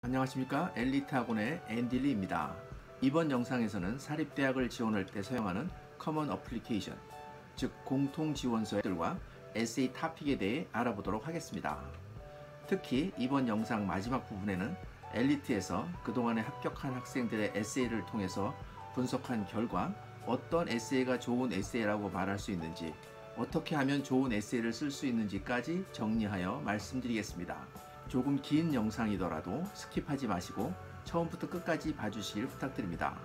안녕하십니까. 엘리트학원의 앤딜리입니다. 이번 영상에서는 사립대학을 지원할 때 사용하는 커먼 어플리케이션, 즉 공통지원서들과 에세이 토픽에 대해 알아보도록 하겠습니다. 특히 이번 영상 마지막 부분에는 엘리트에서 그동안에 합격한 학생들의 에세이를 통해서 분석한 결과 어떤 에세이가 좋은 에세이라고 말할 수 있는지, 어떻게 하면 좋은 에세이를 쓸 수 있는지까지 정리하여 말씀드리겠습니다. 조금 긴 영상이더라도 스킵하지 마시고 처음부터 끝까지 봐주시길 부탁드립니다.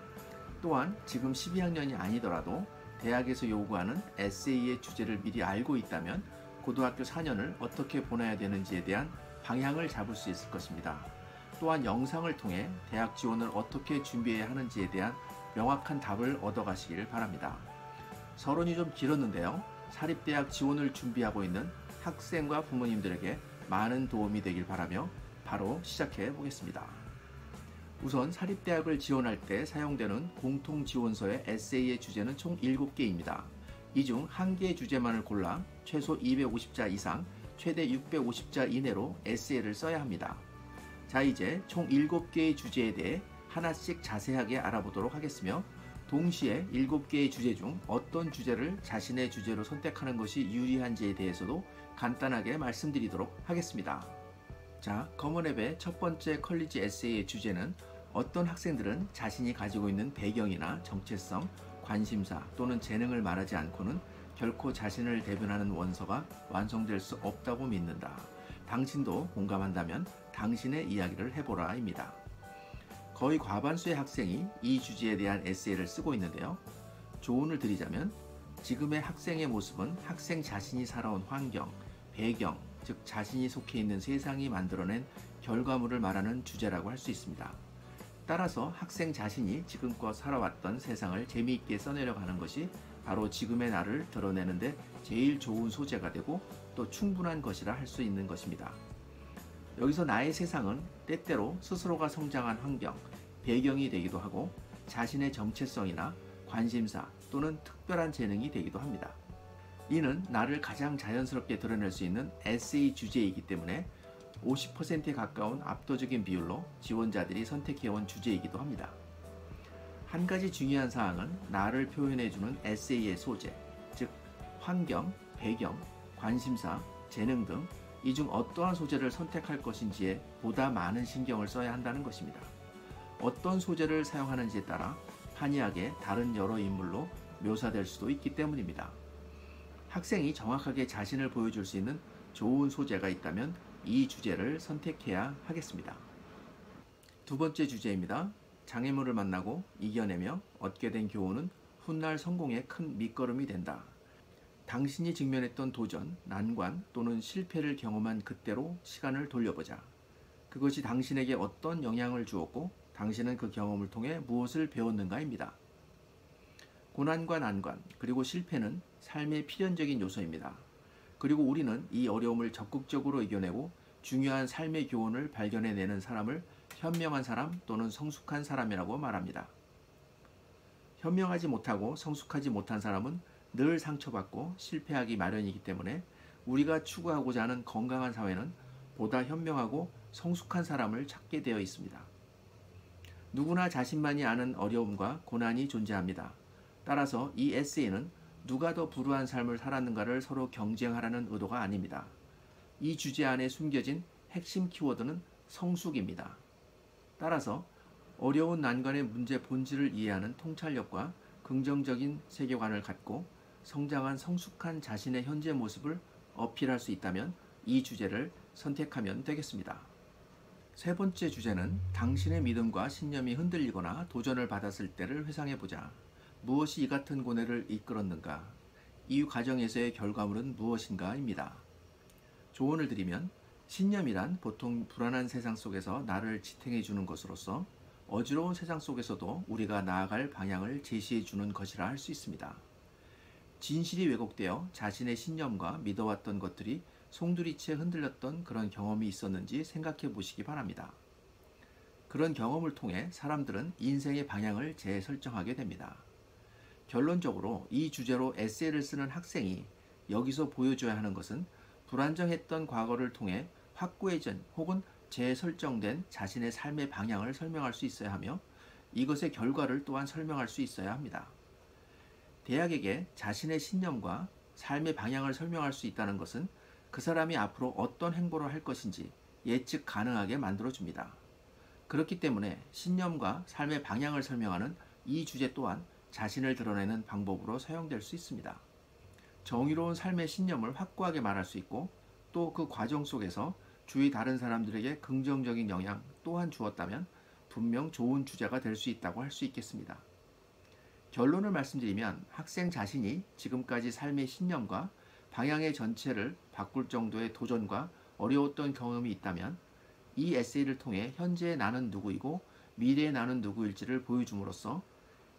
또한 지금 12학년이 아니더라도 대학에서 요구하는 에세이의 주제를 미리 알고 있다면 고등학교 4년을 어떻게 보내야 되는지에 대한 방향을 잡을 수 있을 것입니다. 또한 영상을 통해 대학 지원을 어떻게 준비해야 하는지에 대한 명확한 답을 얻어가시길 바랍니다. 서론이 좀 길었는데요. 사립대학 지원을 준비하고 있는 학생과 부모님들에게 많은 도움이 되길 바라며 바로 시작해 보겠습니다. 우선 사립대학을 지원할 때 사용되는 공통지원서의 에세이의 주제는 총 7개입니다. 이 중 1개의 주제만을 골라 최소 250자 이상, 최대 650자 이내로 에세이를 써야 합니다. 자, 이제 총 7개의 주제에 대해 하나씩 자세하게 알아보도록 하겠으며, 동시에 7개의 주제 중 어떤 주제를 자신의 주제로 선택하는 것이 유리한지에 대해서도 간단하게 말씀드리도록 하겠습니다. 자, 커먼앱의 첫 번째 컬리지 에세이의 주제는 어떤 학생들은 자신이 가지고 있는 배경이나 정체성, 관심사 또는 재능을 말하지 않고는 결코 자신을 대변하는 원서가 완성될 수 없다고 믿는다. 당신도 공감한다면 당신의 이야기를 해보라 입니다. 거의 과반수의 학생이 이 주제에 대한 에세이를 쓰고 있는데요. 조언을 드리자면 지금의 학생의 모습은 학생 자신이 살아온 환경, 배경, 즉 자신이 속해 있는 세상이 만들어낸 결과물을 말하는 주제라고 할 수 있습니다. 따라서 학생 자신이 지금껏 살아왔던 세상을 재미있게 써내려고 하는 것이 바로 지금의 나를 드러내는데 제일 좋은 소재가 되고 또 충분한 것이라 할 수 있는 것입니다. 여기서 나의 세상은 때때로 스스로가 성장한 환경, 배경이 되기도 하고 자신의 정체성이나 관심사 또는 특별한 재능이 되기도 합니다. 이는 나를 가장 자연스럽게 드러낼 수 있는 에세이 주제이기 때문에 50%에 가까운 압도적인 비율로 지원자들이 선택해온 주제이기도 합니다. 한 가지 중요한 사항은 나를 표현해주는 에세이의 소재, 즉 환경, 배경, 관심사, 재능 등 이 중 어떠한 소재를 선택할 것인지에 보다 많은 신경을 써야 한다는 것입니다. 어떤 소재를 사용하는지에 따라 판이하게 다른 여러 인물로 묘사될 수도 있기 때문입니다. 학생이 정확하게 자신을 보여줄 수 있는 좋은 소재가 있다면 이 주제를 선택해야 하겠습니다. 두 번째 주제입니다. 장애물을 만나고 이겨내며 얻게 된 교훈은 훗날 성공의 큰 밑거름이 된다. 당신이 직면했던 도전, 난관 또는 실패를 경험한 그때로 시간을 돌려보자. 그것이 당신에게 어떤 영향을 주었고 당신은 그 경험을 통해 무엇을 배웠는가입니다. 고난과 난관, 그리고 실패는 삶의 필연적인 요소입니다. 그리고 우리는 이 어려움을 적극적으로 이겨내고 중요한 삶의 교훈을 발견해내는 사람을 현명한 사람 또는 성숙한 사람이라고 말합니다. 현명하지 못하고 성숙하지 못한 사람은 늘 상처받고 실패하기 마련이기 때문에 우리가 추구하고자 하는 건강한 사회는 보다 현명하고 성숙한 사람을 찾게 되어 있습니다. 누구나 자신만이 아는 어려움과 고난이 존재합니다. 따라서 이 에세이는 누가 더 불우한 삶을 살았는가를 서로 경쟁하라는 의도가 아닙니다. 이 주제 안에 숨겨진 핵심 키워드는 성숙입니다. 따라서 어려운 난관의 문제 본질을 이해하는 통찰력과 긍정적인 세계관을 갖고 성장한 성숙한 자신의 현재 모습을 어필할 수 있다면 이 주제를 선택하면 되겠습니다. 세 번째 주제는 당신의 믿음과 신념이 흔들리거나 도전을 받았을 때를 회상해보자. 무엇이 이 같은 고뇌를 이끌었는가? 이 과정에서의 결과물은 무엇인가? 입니다. 조언을 드리면 신념이란 보통 불안한 세상 속에서 나를 지탱해주는 것으로서 어지러운 세상 속에서도 우리가 나아갈 방향을 제시해주는 것이라 할 수 있습니다. 진실이 왜곡되어 자신의 신념과 믿어왔던 것들이 송두리째 흔들렸던 그런 경험이 있었는지 생각해 보시기 바랍니다. 그런 경험을 통해 사람들은 인생의 방향을 재설정하게 됩니다. 결론적으로 이 주제로 에세이를 쓰는 학생이 여기서 보여줘야 하는 것은 불안정했던 과거를 통해 확고해진 혹은 재설정된 자신의 삶의 방향을 설명할 수 있어야 하며 이것의 결과를 또한 설명할 수 있어야 합니다. 대학에게 자신의 신념과 삶의 방향을 설명할 수 있다는 것은 그 사람이 앞으로 어떤 행보를 할 것인지 예측 가능하게 만들어줍니다. 그렇기 때문에 신념과 삶의 방향을 설명하는 이 주제 또한 자신을 드러내는 방법으로 사용될 수 있습니다. 정의로운 삶의 신념을 확고하게 말할 수 있고 또 그 과정 속에서 주위 다른 사람들에게 긍정적인 영향 또한 주었다면 분명 좋은 주제가 될 수 있다고 할 수 있겠습니다. 결론을 말씀드리면 학생 자신이 지금까지 삶의 신념과 방향의 전체를 바꿀 정도의 도전과 어려웠던 경험이 있다면 이 에세이를 통해 현재의 나는 누구이고 미래의 나는 누구일지를 보여줌으로써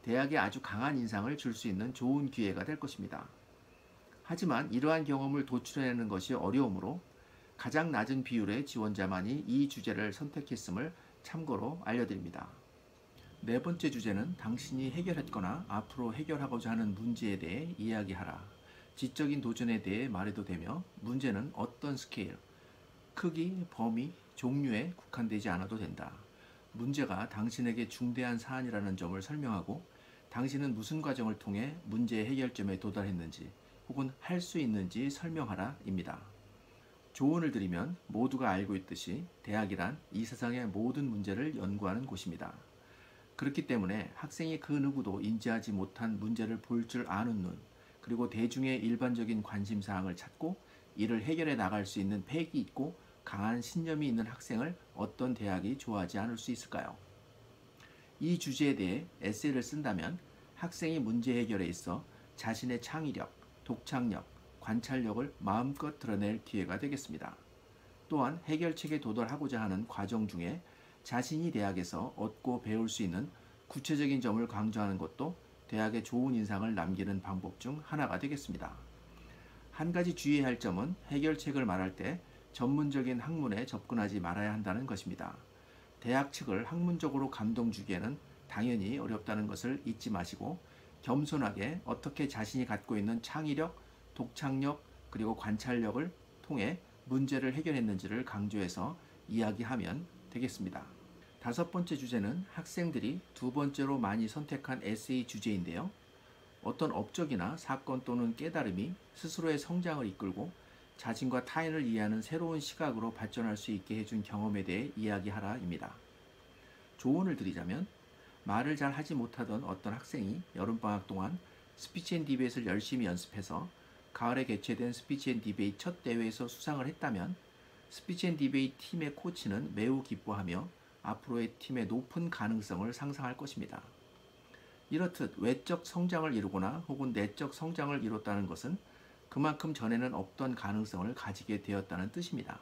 대학에 아주 강한 인상을 줄 수 있는 좋은 기회가 될 것입니다. 하지만 이러한 경험을 도출해내는 것이 어려우므로 가장 낮은 비율의 지원자만이 이 주제를 선택했음을 참고로 알려드립니다. 네 번째 주제는 당신이 해결했거나 앞으로 해결하고자 하는 문제에 대해 이야기하라. 지적인 도전에 대해 말해도 되며 문제는 어떤 스케일, 크기, 범위, 종류에 국한되지 않아도 된다. 문제가 당신에게 중대한 사안이라는 점을 설명하고 당신은 무슨 과정을 통해 문제의 해결점에 도달했는지 혹은 할 수 있는지 설명하라 입니다. 조언을 드리면 모두가 알고 있듯이 대학이란 이 세상의 모든 문제를 연구하는 곳입니다. 그렇기 때문에 학생이 그 누구도 인지하지 못한 문제를 볼 줄 아는 눈, 그리고 대중의 일반적인 관심사항을 찾고 이를 해결해 나갈 수 있는 패기 있고 강한 신념이 있는 학생을 어떤 대학이 좋아하지 않을 수 있을까요? 이 주제에 대해 에세이를 쓴다면 학생이 문제 해결에 있어 자신의 창의력, 독창력, 관찰력을 마음껏 드러낼 기회가 되겠습니다. 또한 해결책에 도달하고자 하는 과정 중에 자신이 대학에서 얻고 배울 수 있는 구체적인 점을 강조하는 것도 대학에 좋은 인상을 남기는 방법 중 하나가 되겠습니다. 한 가지 주의해야 할 점은 해결책을 말할 때 전문적인 학문에 접근하지 말아야 한다는 것입니다. 대학 측을 학문적으로 감동 주기에는 당연히 어렵다는 것을 잊지 마시고 겸손하게 어떻게 자신이 갖고 있는 창의력, 독창력, 그리고 관찰력을 통해 문제를 해결했는지를 강조해서 이야기하면 되겠습니다. 다섯 번째 주제는 학생들이 두 번째로 많이 선택한 에세이 주제인데요. 어떤 업적이나 사건 또는 깨달음이 스스로의 성장을 이끌고 자신과 타인을 이해하는 새로운 시각으로 발전할 수 있게 해준 경험에 대해 이야기하라입니다. 조언을 드리자면 말을 잘 하지 못하던 어떤 학생이 여름방학 동안 스피치 앤 디베이트를 열심히 연습해서 가을에 개최된 스피치 앤 디베이트 첫 대회에서 수상을 했다면 스피치 앤 디베이트 팀의 코치는 매우 기뻐하며 앞으로의 팀의 높은 가능성을 상상할 것입니다. 이렇듯 외적 성장을 이루거나 혹은 내적 성장을 이뤘다는 것은 그만큼 전에는 없던 가능성을 가지게 되었다는 뜻입니다.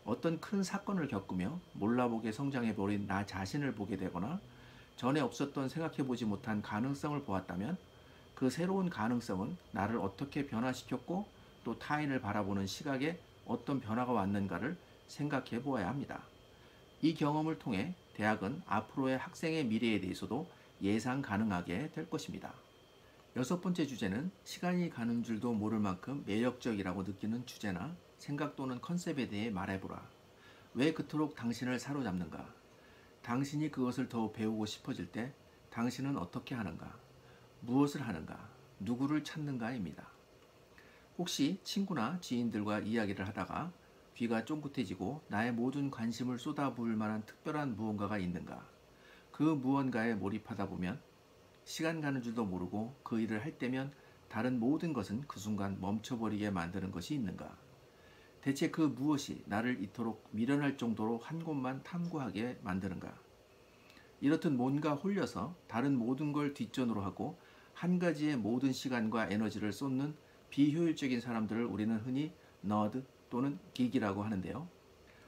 어떤 큰 사건을 겪으며 몰라보게 성장해버린 나 자신을 보게 되거나 전에 없었던 생각해보지 못한 가능성을 보았다면 그 새로운 가능성은 나를 어떻게 변화시켰고 또 타인을 바라보는 시각에 어떤 변화가 왔는가를 생각해 보아야 합니다. 이 경험을 통해 대학은 앞으로의 학생의 미래에 대해서도 예상 가능하게 될 것입니다. 여섯 번째 주제는 시간이 가는 줄도 모를 만큼 매력적이라고 느끼는 주제나 생각 또는 컨셉에 대해 말해보라. 왜 그토록 당신을 사로잡는가? 당신이 그것을 더 배우고 싶어질 때 당신은 어떻게 하는가? 무엇을 하는가? 누구를 찾는가입니다. 혹시 친구나 지인들과 이야기를 하다가 귀가 쫑긋해지고 나의 모든 관심을 쏟아부을 만한 특별한 무언가가 있는가? 그 무언가에 몰입하다 보면 시간 가는 줄도 모르고 그 일을 할 때면 다른 모든 것은 그 순간 멈춰버리게 만드는 것이 있는가? 대체 그 무엇이 나를 이토록 미련할 정도로 한 곳만 탐구하게 만드는가? 이렇듯 뭔가 홀려서 다른 모든 걸 뒷전으로 하고 한 가지에 모든 시간과 에너지를 쏟는 비효율적인 사람들을 우리는 흔히 너드 또는 긱이라고 하는데요.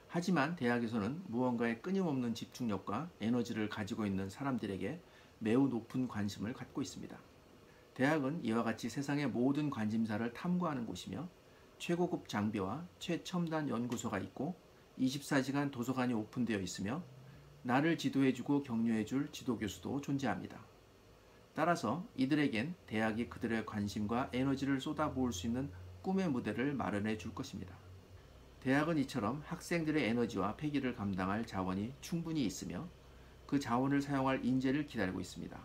하지만 대학에서는 무언가에 끊임없는 집중력과 에너지를 가지고 있는 사람들에게 매우 높은 관심을 갖고 있습니다. 대학은 이와 같이 세상의 모든 관심사를 탐구하는 곳이며 최고급 장비와 최첨단 연구소가 있고 24시간 도서관이 오픈되어 있으며 나를 지도해주고 격려해줄 지도교수도 존재합니다. 따라서 이들에겐 대학이 그들의 관심과 에너지를 쏟아부을 수 있는 꿈의 무대를 마련해 줄 것입니다. 대학은 이처럼 학생들의 에너지와 패기를 감당할 자원이 충분히 있으며 그 자원을 사용할 인재를 기다리고 있습니다.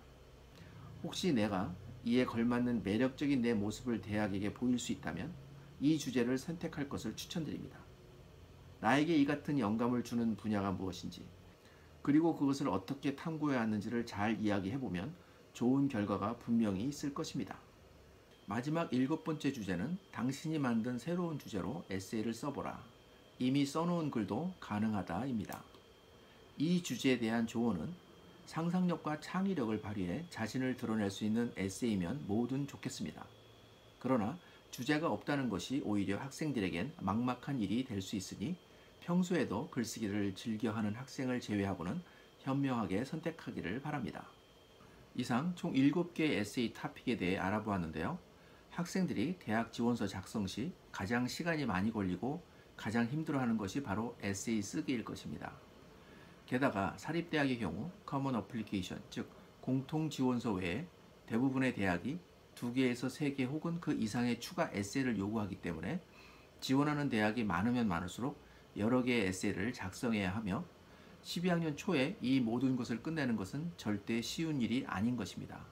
혹시 내가 이에 걸맞는 매력적인 내 모습을 대학에게 보일 수 있다면 이 주제를 선택할 것을 추천드립니다. 나에게 이 같은 영감을 주는 분야가 무엇인지, 그리고 그것을 어떻게 탐구해야 하는지를 잘 이야기해보면 좋은 결과가 분명히 있을 것입니다. 마지막 7번째 주제는 당신이 만든 새로운 주제로 에세이를 써보라. 이미 써놓은 글도 가능하다입니다. 이 주제에 대한 조언은 상상력과 창의력을 발휘해 자신을 드러낼 수 있는 에세이면 뭐든 좋겠습니다. 그러나 주제가 없다는 것이 오히려 학생들에겐 막막한 일이 될 수 있으니 평소에도 글쓰기를 즐겨하는 학생을 제외하고는 현명하게 선택하기를 바랍니다. 이상 총 7개의 에세이 토픽에 대해 알아보았는데요. 학생들이 대학 지원서 작성 시 가장 시간이 많이 걸리고 가장 힘들어하는 것이 바로 에세이 쓰기일 것입니다. 게다가 사립대학의 경우 커먼 어플리케이션, 즉 공통 지원서 외에 대부분의 대학이 2개에서 3개 혹은 그 이상의 추가 에세이를 요구하기 때문에 지원하는 대학이 많으면 많을수록 여러 개의 에세이를 작성해야 하며 12학년 초에 이 모든 것을 끝내는 것은 절대 쉬운 일이 아닌 것입니다.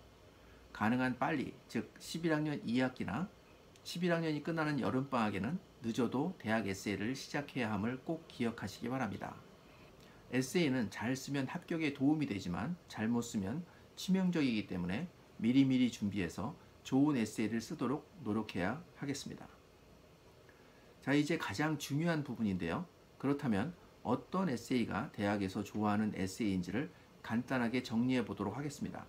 가능한 빨리, 즉 11학년 2학기나 11학년이 끝나는 여름방학에는 늦어도 대학 에세이를 시작해야 함을 꼭 기억하시기 바랍니다. 에세이는 잘 쓰면 합격에 도움이 되지만 잘못 쓰면 치명적이기 때문에 미리미리 준비해서 좋은 에세이를 쓰도록 노력해야 하겠습니다. 자, 이제 가장 중요한 부분인데요. 그렇다면 어떤 에세이가 대학에서 좋아하는 에세이인지를 간단하게 정리해 보도록 하겠습니다.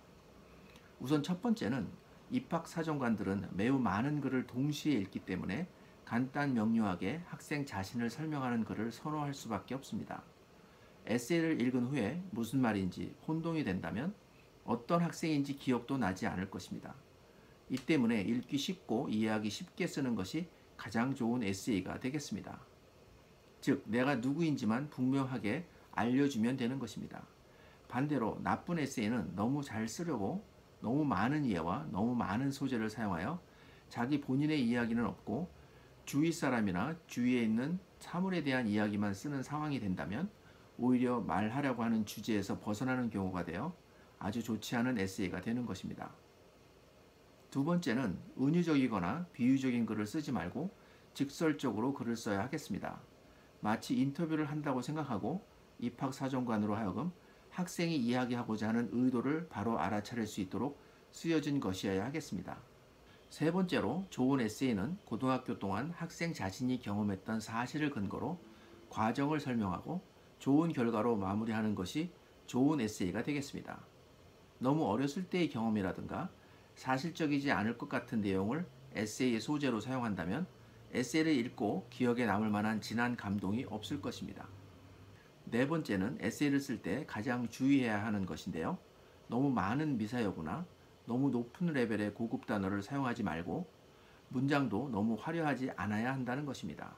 우선 첫 번째는 입학사정관들은 매우 많은 글을 동시에 읽기 때문에 간단 명료하게 학생 자신을 설명하는 글을 선호할 수밖에 없습니다. 에세이를 읽은 후에 무슨 말인지 혼동이 된다면 어떤 학생인지 기억도 나지 않을 것입니다. 이 때문에 읽기 쉽고 이해하기 쉽게 쓰는 것이 가장 좋은 에세이가 되겠습니다. 즉, 내가 누구인지만 분명하게 알려주면 되는 것입니다. 반대로 나쁜 에세이는 너무 잘 쓰려고 너무 많은 이해와 너무 많은 소재를 사용하여 자기 본인의 이야기는 없고 주위 사람이나 주위에 있는 사물에 대한 이야기만 쓰는 상황이 된다면 오히려 말하려고 하는 주제에서 벗어나는 경우가 되어 아주 좋지 않은 에세이가 되는 것입니다. 두 번째는 은유적이거나 비유적인 글을 쓰지 말고 직설적으로 글을 써야 하겠습니다. 마치 인터뷰를 한다고 생각하고 입학사정관으로 하여금 학생이 이야기하고자 하는 의도를 바로 알아차릴 수 있도록 쓰여진 것이어야 하겠습니다. 세 번째로 좋은 에세이는 고등학교 동안 학생 자신이 경험했던 사실을 근거로 과정을 설명하고 좋은 결과로 마무리하는 것이 좋은 에세이가 되겠습니다. 너무 어렸을 때의 경험이라든가 사실적이지 않을 것 같은 내용을 에세이의 소재로 사용한다면 에세이를 읽고 기억에 남을 만한 진한 감동이 없을 것입니다. 네 번째는 에세이를 쓸 때 가장 주의해야 하는 것인데요. 너무 많은 미사여구나 너무 높은 레벨의 고급 단어를 사용하지 말고 문장도 너무 화려하지 않아야 한다는 것입니다.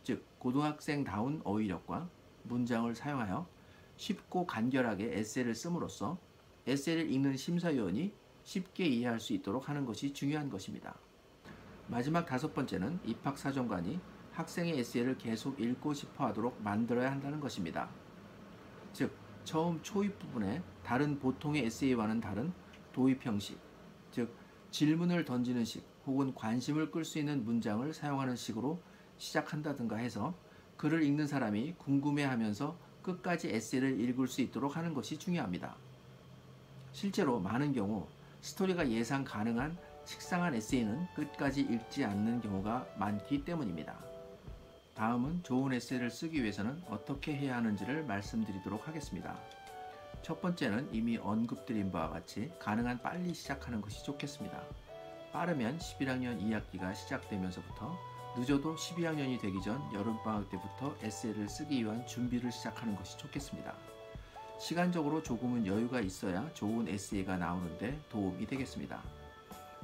즉, 고등학생다운 어휘력과 문장을 사용하여 쉽고 간결하게 에세이를 씀으로써 에세이를 읽는 심사위원이 쉽게 이해할 수 있도록 하는 것이 중요한 것입니다. 마지막 5번째는 입학사정관이 학생의 에세이를 계속 읽고 싶어 하도록 만들어야 한다는 것입니다. 즉, 처음 초입 부분에 다른 보통의 에세이와는 다른 도입 형식, 즉 질문을 던지는 식 혹은 관심을 끌 수 있는 문장을 사용하는 식으로 시작한다든가 해서 글을 읽는 사람이 궁금해하면서 끝까지 에세이를 읽을 수 있도록 하는 것이 중요합니다. 실제로 많은 경우 스토리가 예상 가능한 식상한 에세이는 끝까지 읽지 않는 경우가 많기 때문입니다. 다음은 좋은 에세이를 쓰기 위해서는 어떻게 해야 하는지를 말씀드리도록 하겠습니다. 첫 번째는 이미 언급드린 바와 같이 가능한 빨리 시작하는 것이 좋겠습니다. 빠르면 11학년 2학기가 시작되면서부터 늦어도 12학년이 되기 전 여름방학 때부터 에세이를 쓰기 위한 준비를 시작하는 것이 좋겠습니다. 시간적으로 조금은 여유가 있어야 좋은 에세이가 나오는데 도움이 되겠습니다.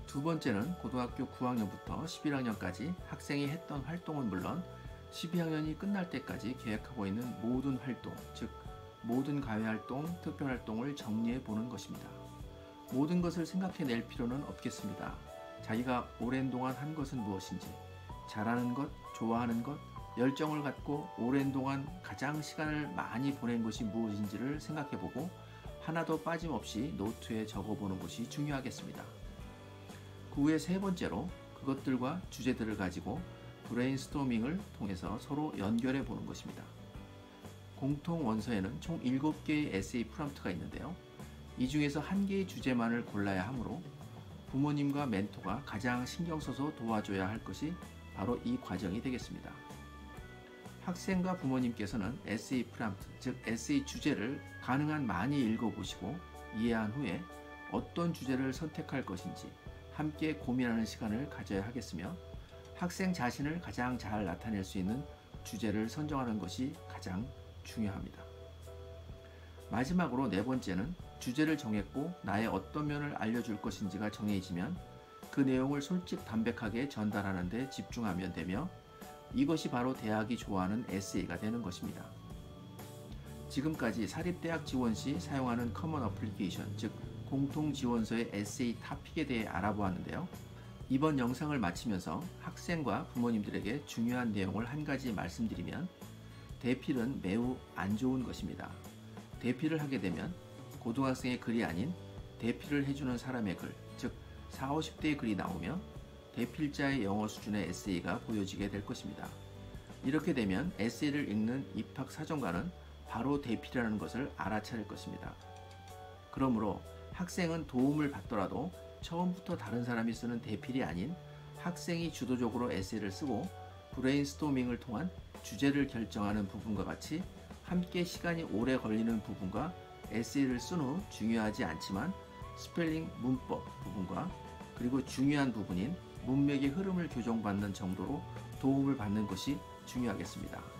두 번째는 고등학교 9학년부터 11학년까지 학생이 했던 활동은 물론 12학년이 끝날 때까지 계획하고 있는 모든 활동, 즉 모든 과외활동, 특별활동을 정리해 보는 것입니다. 모든 것을 생각해낼 필요는 없겠습니다. 자기가 오랜 동안 한 것은 무엇인지, 잘하는 것, 좋아하는 것, 열정을 갖고 오랜 동안 가장 시간을 많이 보낸 것이 무엇인지를 생각해보고 하나도 빠짐없이 노트에 적어보는 것이 중요하겠습니다. 그 후에 세 번째로 그것들과 주제들을 가지고 브레인스토밍을 통해서 서로 연결해 보는 것입니다. 공통 원서에는 총 7개의 에세이 프롬프트가 있는데요. 이 중에서 한 개의 주제만을 골라야 하므로 부모님과 멘토가 가장 신경 써서 도와줘야 할 것이 바로 이 과정이 되겠습니다. 학생과 부모님께서는 에세이 프롬프트, 즉 에세이 주제를 가능한 많이 읽어보시고 이해한 후에 어떤 주제를 선택할 것인지 함께 고민하는 시간을 가져야 하겠으며 학생 자신을 가장 잘 나타낼 수 있는 주제를 선정하는 것이 가장 중요합니다. 마지막으로 네 번째는 주제를 정했고 나의 어떤 면을 알려줄 것인지가 정해지면 그 내용을 솔직담백하게 전달하는 데 집중하면 되며 이것이 바로 대학이 좋아하는 에세이가 되는 것입니다. 지금까지 사립대학 지원 시 사용하는 커먼 어플리케이션, 즉 공통지원서의 에세이 토픽에 대해 알아보았는데요. 이번 영상을 마치면서 학생과 부모님들에게 중요한 내용을 한 가지 말씀드리면 대필은 매우 안 좋은 것입니다. 대필을 하게 되면 고등학생의 글이 아닌 대필을 해주는 사람의 글, 즉 40, 50대의 글이 나오며 대필자의 영어 수준의 에세이가 보여지게 될 것입니다. 이렇게 되면 에세이를 읽는 입학사정관은 바로 대필이라는 것을 알아차릴 것입니다. 그러므로 학생은 도움을 받더라도 처음부터 다른 사람이 쓰는 대필이 아닌 학생이 주도적으로 에세이를 쓰고 브레인스토밍을 통한 주제를 결정하는 부분과 같이 함께 시간이 오래 걸리는 부분과 에세이를 쓴 후 중요하지 않지만 스펠링, 문법 부분과 그리고 중요한 부분인 문맥의 흐름을 교정받는 정도로 도움을 받는 것이 중요하겠습니다.